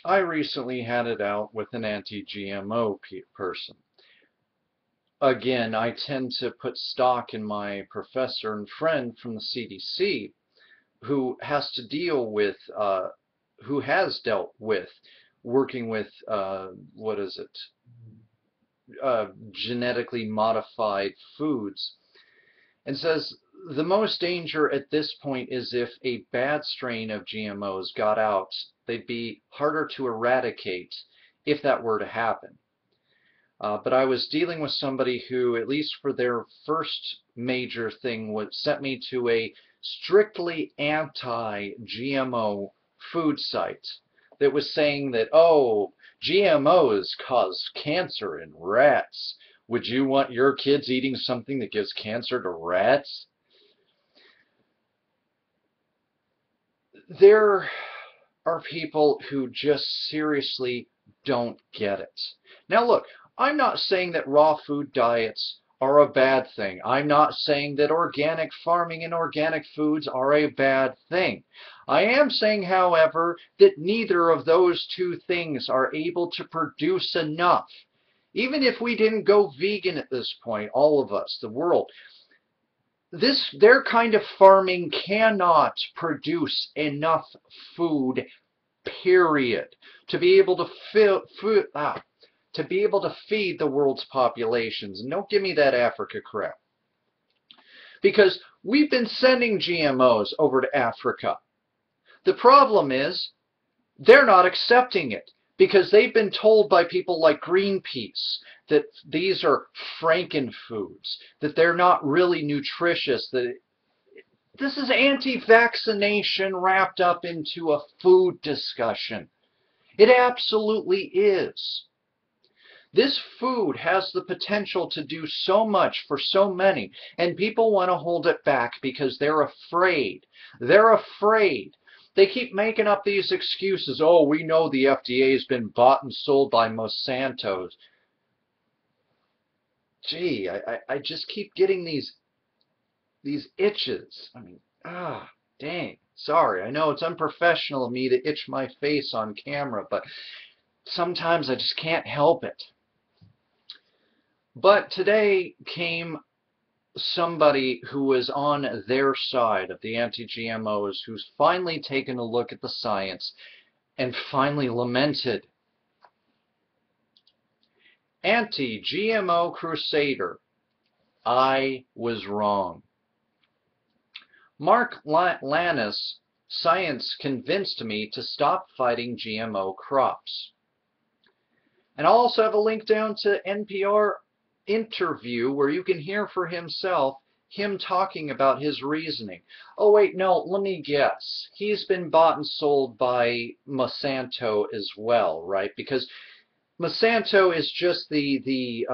I recently had it out with an anti-GMO person. Again, I tend to put stock in my professor and friend from the CDC who has to deal with, who has dealt with working with, what is it, genetically modified foods, and says the most danger at this point is if a bad strain of GMOs got out, they'd be harder to eradicate if that were to happen. But I was dealing with somebody who, at least for their first major thing, would sent me to a strictly anti-GMO food site that was saying that, oh, GMOs cause cancer in rats. Would you want your kids eating something that gives cancer to rats? There are people who just seriously don't get it. Now look, I'm not saying that raw food diets are a bad thing. I'm not saying that organic farming and organic foods are a bad thing. I am saying, however, that neither of those two things are able to produce enough. Even if we didn't go vegan at this point, all of us, the world, their kind of farming cannot produce enough food, period, to be able to to be able to feed the world's populations. And don't give me that Africa crap. Because we've been sending GMOs over to Africa. The problem is they're not accepting it because they've been told by people like Greenpeace that these are frankenfoods, that they're not really nutritious, that this is anti-vaccination wrapped up into a food discussion. It absolutely is. This food has the potential to do so much for so many, and people want to hold it back because they're afraid. They're afraid. They keep making up these excuses. Oh, we know the FDA has been bought and sold by Monsanto. Gee, I just keep getting these itches. I mean, dang. Sorry, I know it's unprofessional of me to itch my face on camera, but sometimes I just can't help it. But today came somebody who was on their side of the anti-GMOs, who's finally taken a look at the science and finally lamented. Anti-GMO crusader, I was wrong. Mark Lannis, science convinced me to stop fighting GMO crops. And I'll also have a link down to NPR interview where you can hear for himself him talking about his reasoning. Oh wait, no, let me guess. He's been bought and sold by Monsanto as well, right? Because Monsanto is just the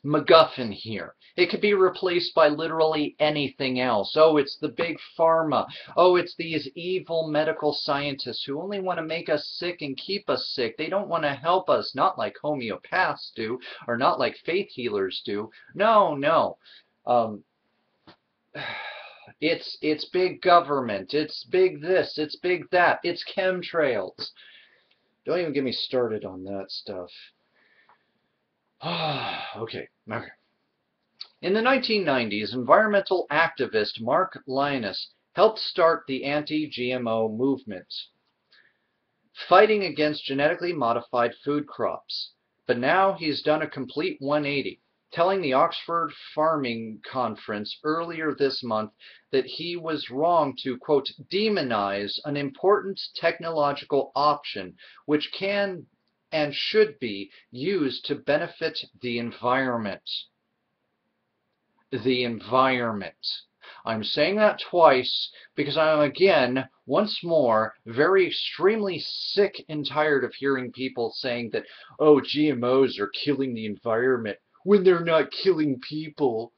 MacGuffin here. It could be replaced by literally anything else. Oh, it's the big pharma. Oh, it's these evil medical scientists who only want to make us sick and keep us sick. They don't want to help us, not like homeopaths do, or not like faith healers do. No, no. It's big government. It's big this. It's big that. It's chemtrails. Don't even get me started on that stuff. Okay. In the 1990s, environmental activist Mark Linus helped start the anti-GMO movement, fighting against genetically modified food crops. But now he's done a complete 180, telling the Oxford Farming Conference earlier this month that he was wrong to, quote, demonize an important technological option which can and should be used to benefit the environment. The environment. I'm saying that twice because I'm, again, once more, very extremely sick and tired of hearing people saying that, oh, GMOs are killing the environment when they're not killing people.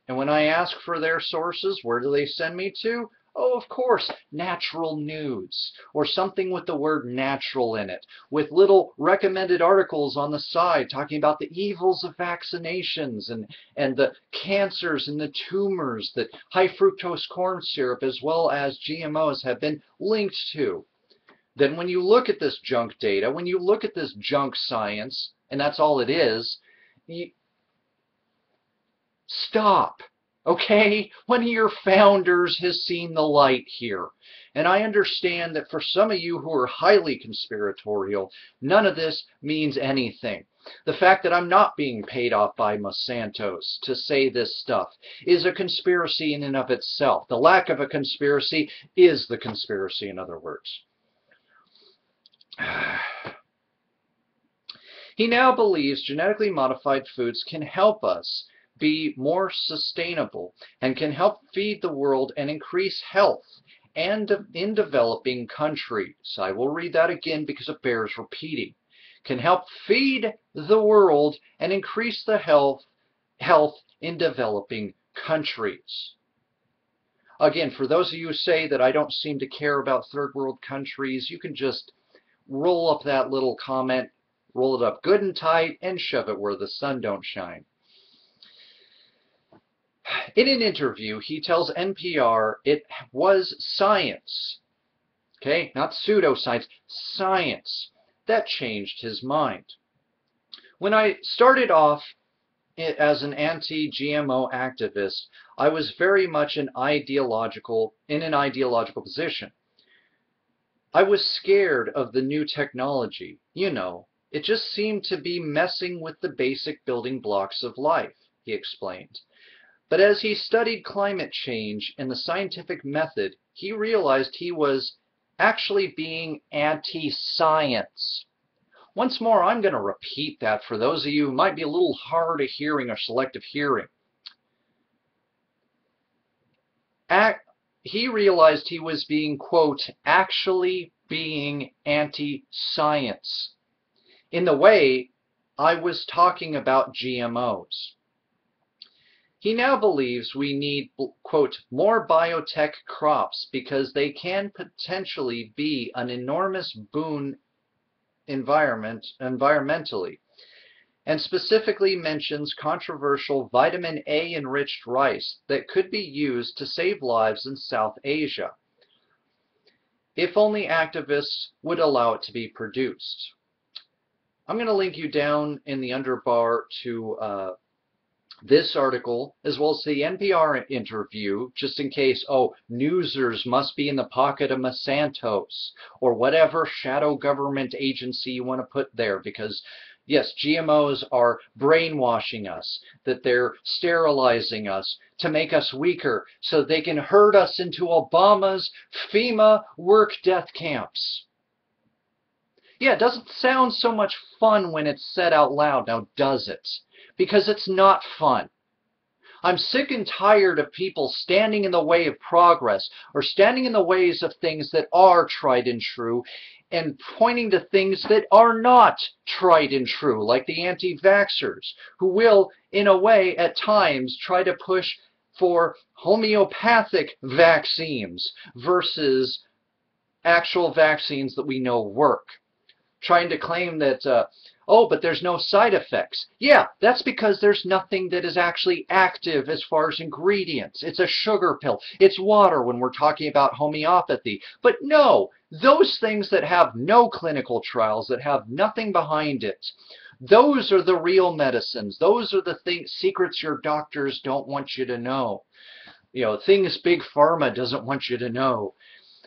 And when I ask for their sources, where do they send me to? Oh, of course, natural news, or something with the word natural in it, with little recommended articles on the side talking about the evils of vaccinations and the cancers and the tumors that high fructose corn syrup as well as GMOs have been linked to. then when you look at this junk data, when you look at this junk science, and that's all it is, stop. Okay? One of your founders has seen the light here. And I understand that for some of you who are highly conspiratorial, none of this means anything. The fact that I'm not being paid off by Monsanto's to say this stuff is a conspiracy in and of itself. The lack of a conspiracy is the conspiracy, in other words. He now believes genetically modified foods can help us be more sustainable and can help feed the world and increase health and in developing countries. I will read that again because it bears repeating. Can help feed the world and increase the health in developing countries. Again, for those of you who say that I don't seem to care about third world countries, you can just roll up that little comment, roll it up good and tight, and shove it where the sun don't shine. In an interview, he tells NPR it was science, okay, not pseudoscience, science, that changed his mind. When I started off as an anti-GMO activist, I was very much in an ideological position. I was scared of the new technology. You know, it just seemed to be messing with the basic building blocks of life, he explained. But as he studied climate change and the scientific method, he realized he was actually being anti-science. Once more, I'm going to repeat that for those of you who might be a little hard of hearing or selective hearing. He realized he was being, quote, actually being anti-science in the way I was talking about GMOs. He now believes we need, quote, more biotech crops because they can potentially be an enormous boon environmentally, and specifically mentions controversial vitamin A enriched rice that could be used to save lives in South Asia, if only activists would allow it to be produced. I'm going to link you down in the underbar to this article, as well as the NPR interview, just in case, oh, newsers must be in the pocket of Monsanto's, or whatever shadow government agency you want to put there, because, yes, GMOs are brainwashing us, that they're sterilizing us to make us weaker, so they can herd us into Obama's FEMA work death camps. Yeah, it doesn't sound so much fun when it's said out loud, now does it? Because it's not fun. I'm sick and tired of people standing in the way of progress or standing in the ways of things that are tried and true and pointing to things that are not tried and true, like the anti-vaxxers, who will, in a way, at times try to push for homeopathic vaccines versus actual vaccines that we know work. Trying to claim that, oh, but there's no side effects. Yeah, that's because there's nothing that is actually active as far as ingredients. It's a sugar pill. It's water when we're talking about homeopathy. But no, those things that have no clinical trials, that have nothing behind it, those are the real medicines. Those are the secrets your doctors don't want you to know. You know, things Big Pharma doesn't want you to know.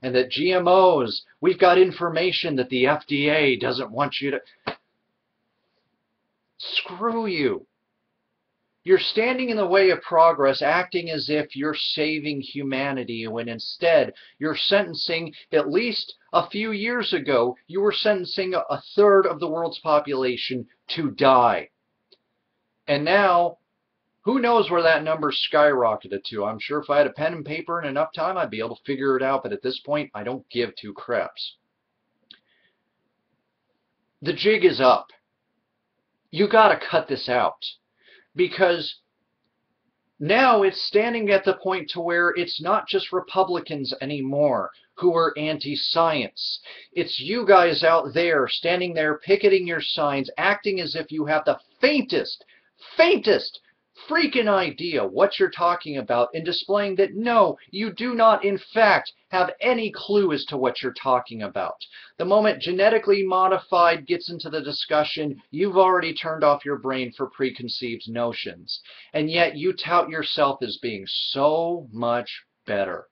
And that GMOs, we've got information that the FDA doesn't want you to... Screw you. You're standing in the way of progress, acting as if you're saving humanity, when instead you're sentencing, at least a few years ago, you were sentencing a third of the world's population to die. And now, who knows where that number skyrocketed to? I'm sure if I had a pen and paper and enough time, I'd be able to figure it out. But at this point, I don't give two craps. The jig is up. You got to cut this out. Because now it's standing at the point to where it's not just Republicans anymore who are anti-science. It's you guys out there standing there picketing your signs, acting as if you have the faintest freaking idea what you're talking about and displaying that no, you do not in fact have any clue as to what you're talking about. The moment genetically modified gets into the discussion, you've already turned off your brain for preconceived notions. And yet you tout yourself as being so much better.